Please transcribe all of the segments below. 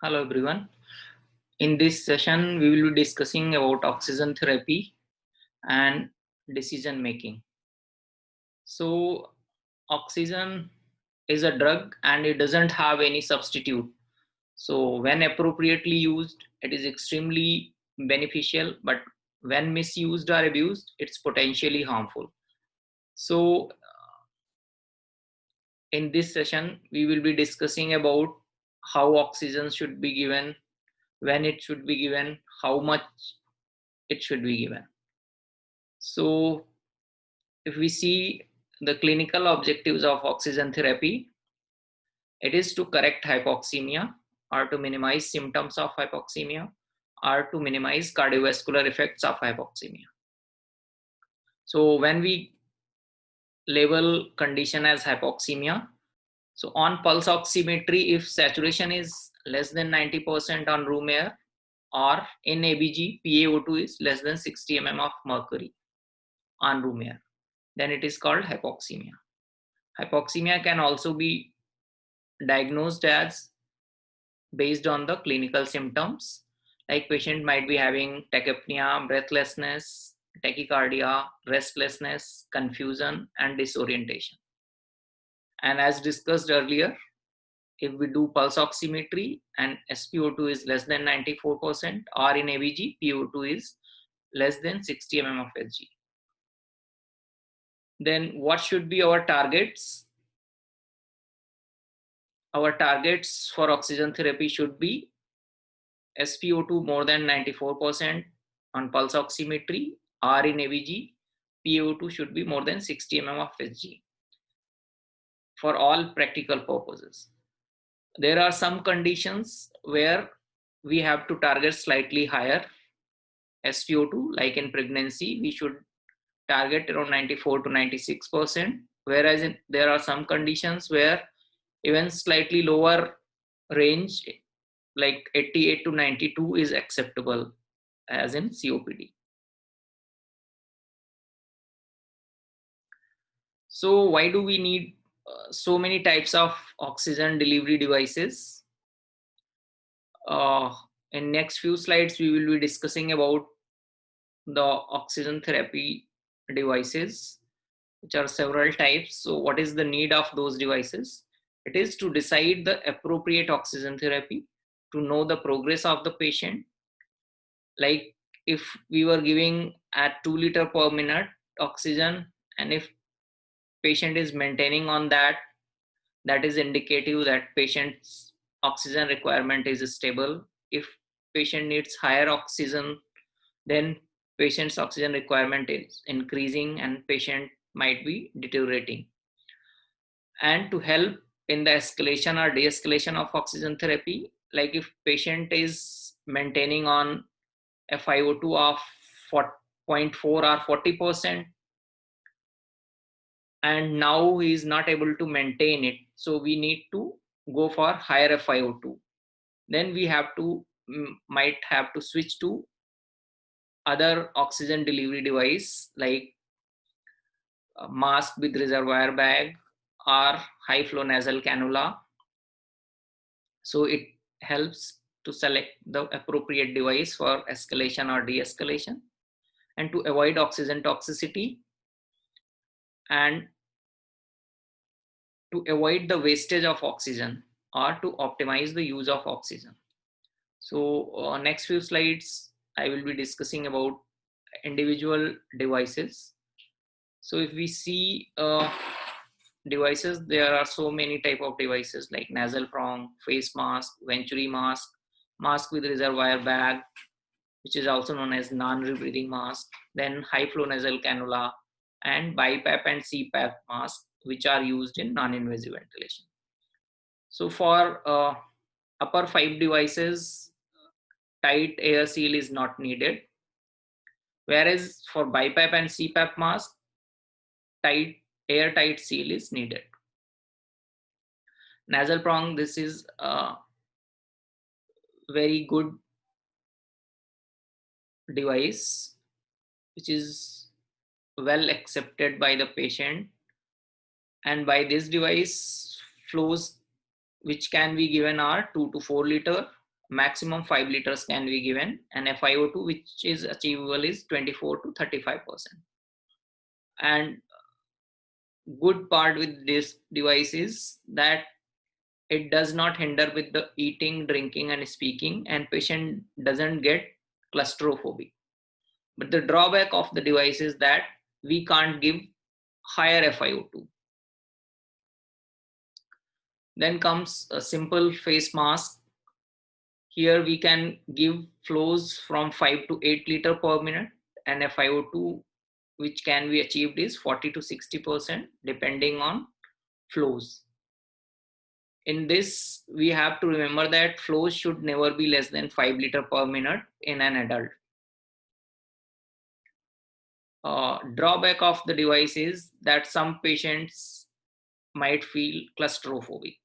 Hello everyone. In this session, we will be discussing about oxygen therapy and decision making. So, oxygen is a drug and it doesn't have any substitute. So, when appropriately used, it is extremely beneficial, but when misused or abused, it's potentially harmful. So, in this session, we will be discussing about how oxygen should be given, when it should be given, how much it should be given. So, if we see the clinical objectives of oxygen therapy, it is to correct hypoxemia or to minimize symptoms of hypoxemia or to minimize cardiovascular effects of hypoxemia. So, when we label condition as hypoxemia, so on pulse oximetry, if saturation is less than 90% on room air or in ABG, PaO2 is less than 60 mm of mercury on room air, then it is called hypoxemia. Hypoxemia can also be diagnosed as based on the clinical symptoms, like patient might be having tachypnea, breathlessness, tachycardia, restlessness, confusion and disorientation. And as discussed earlier, if we do pulse oximetry and SpO2 is less than 94% or in ABG PO2 is less than 60 mm of Hg, then what should be our targets? Our targets for oxygen therapy should be SpO2 more than 94% on pulse oximetry or in ABG, PaO2 should be more than 60 mm of Hg for all practical purposes. There are some conditions where we have to target slightly higher SpO2, like in pregnancy, we should target around 94 to 96%, whereas there are some conditions where even slightly lower range, like 88 to 92 is acceptable, as in COPD. So why do we need so many types of oxygen delivery devices? In next few slides, we will be discussing about the oxygen therapy devices, which are several types. So what is the need of those devices? It is to decide the appropriate oxygen therapy, to know the progress of the patient. Like if we were giving at 2 liter per minute oxygen, and if patient is maintaining on that, that is indicative that patient's oxygen requirement is stable. If patient needs higher oxygen, then patient's oxygen requirement is increasing and patient might be deteriorating. And to help in the escalation or de-escalation of oxygen therapy, like if patient is maintaining on FiO2 of 0.4 or 40%, and now he is not able to maintain it, so we need to go for higher FiO2. Then we have to might have to switch to other oxygen delivery device, like a mask with reservoir bag or high flow nasal cannula. So it helps to select the appropriate device for escalation or de-escalation, and to avoid oxygen toxicity and to avoid the wastage of oxygen or to optimize the use of oxygen. So next few slides, I will be discussing about individual devices. So if we see devices, there are so many type of devices like nasal prong, face mask, venturi mask, mask with reservoir bag, which is also known as non-rebreathing mask, then high flow nasal cannula, and BiPAP and CPAP mask, which are used in non-invasive ventilation. So for upper 5 devices, tight air seal is not needed, whereas for BiPAP and CPAP mask, airtight seal is needed. Nasal prong, this is a very good device which is well accepted by the patient, and by this device flows which can be given are 2 to 4 liter, maximum 5 liters can be given, and FiO2 which is achievable is 24 to 35%. And good part with this device is that it does not hinder with the eating, drinking and speaking, and patient doesn't get claustrophobic. But the drawback of the device is that we can't give higher FiO2. Then comes a simple face mask. Here we can give flows from 5 to 8 liter per minute, and FiO2 which can be achieved is 40 to 60% depending on flows. In this, we have to remember that flows should never be less than 5 liter per minute in an adult. Drawback of the device is that some patients might feel claustrophobic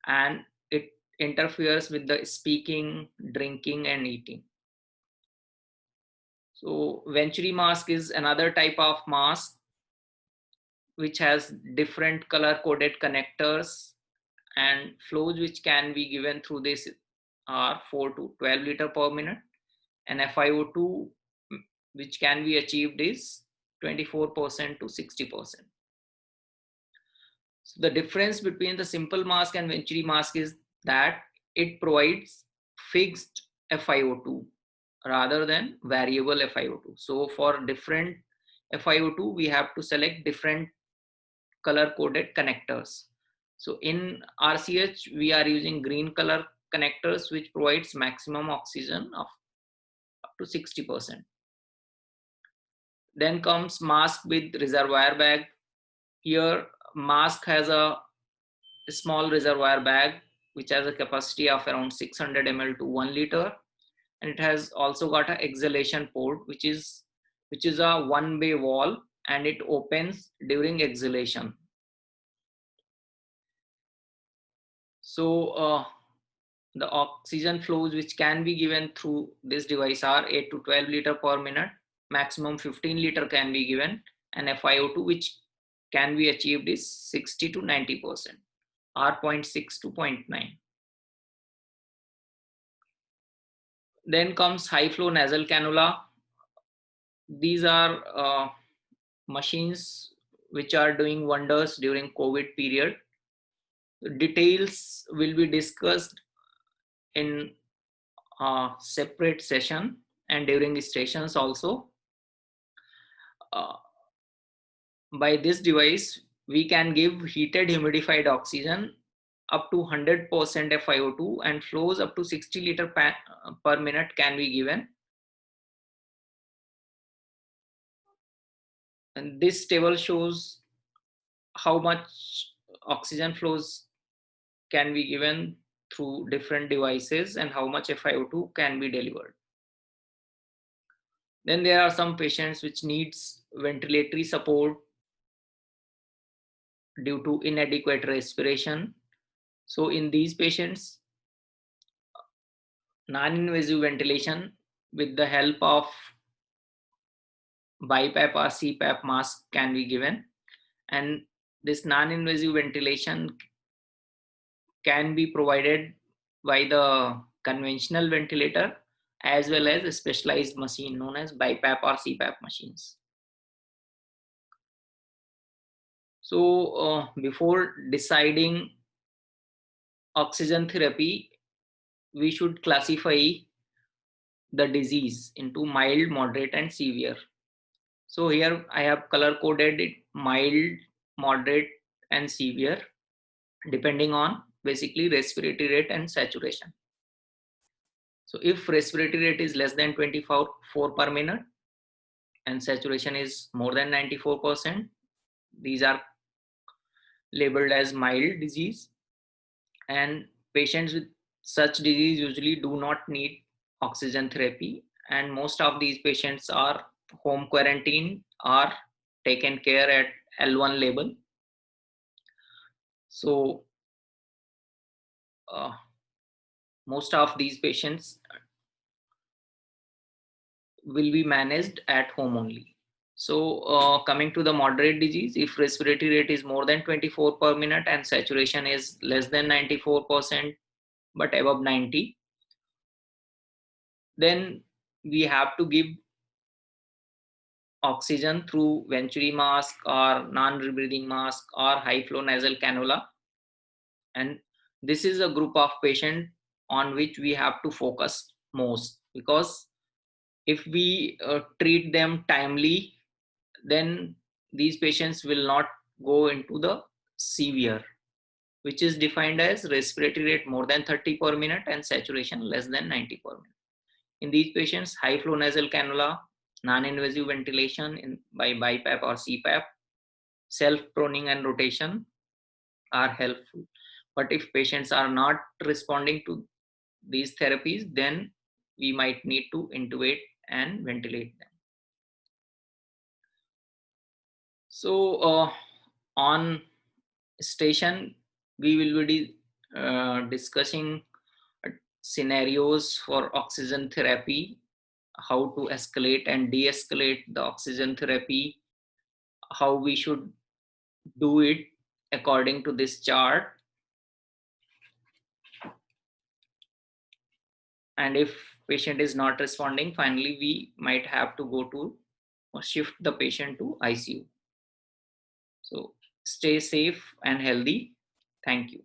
and it interferes with the speaking, drinking and eating. So Venturi mask is another type of mask which has different color coded connectors, and flows which can be given through this are 4 to 12 liter per minute, and FiO2 which can be achieved is 24% to 60%. So the difference between the simple mask and Venturi mask is that it provides fixed FiO2 rather than variable FiO2. So for different FiO2, we have to select different color coded connectors. So in RCH, we are using green color connectors, which provides maximum oxygen of up to 60%. Then comes mask with reservoir bag. Here, mask has a small reservoir bag, which has a capacity of around 600 ml to 1 liter. And it has also got an exhalation port, which is a one-way valve, and it opens during exhalation. So the oxygen flows which can be given through this device are 8 to 12 liter per minute, maximum 15 liter can be given, and FiO2 which can be achieved is 60 to 90%, or 0.6 to 0.9. Then comes high flow nasal cannula. These are machines which are doing wonders during COVID period. Details will be discussed in a separate session and during the sessions also. By this device, we can give heated humidified oxygen up to 100% FiO2, and flows up to 60 liter per minute can be given. And this table shows how much oxygen flows can be given through different devices and how much FiO2 can be delivered. Then there are some patients which needs ventilatory support due to inadequate respiration. So in these patients, non-invasive ventilation with the help of BiPAP or CPAP mask can be given, and this non-invasive ventilation can be provided by the conventional ventilator as well as a specialized machine known as BiPAP or CPAP machines. So before deciding oxygen therapy, we should classify the disease into mild, moderate and severe. So here I have color coded it mild, moderate and severe depending on basically respiratory rate and saturation. So if respiratory rate is less than 24 per minute and saturation is more than 94%, these are labeled as mild disease, and patients with such disease usually do not need oxygen therapy, and most of these patients are home quarantine or taken care at L1 level. So most of these patients will be managed at home only. So coming to the moderate disease, if respiratory rate is more than 24 per minute and saturation is less than 94%, but above 90, then we have to give oxygen through venturi mask or non-rebreathing mask or high flow nasal cannula. And this is a group of patient on which we have to focus most, because if we treat them timely, then these patients will not go into the severe, which is defined as respiratory rate more than 30 per minute and saturation less than 90 per minute. In these patients, high flow nasal cannula, non-invasive ventilation by BiPAP or CPAP, self-proning and rotation are helpful. But if patients are not responding to these therapies, then we might need to intubate and ventilate them. So on station, we will be discussing scenarios for oxygen therapy, how to escalate and de-escalate the oxygen therapy, how we should do it according to this chart. And if patient is not responding, finally we might have to go to or shift the patient to ICU. So stay safe and healthy. Thank you.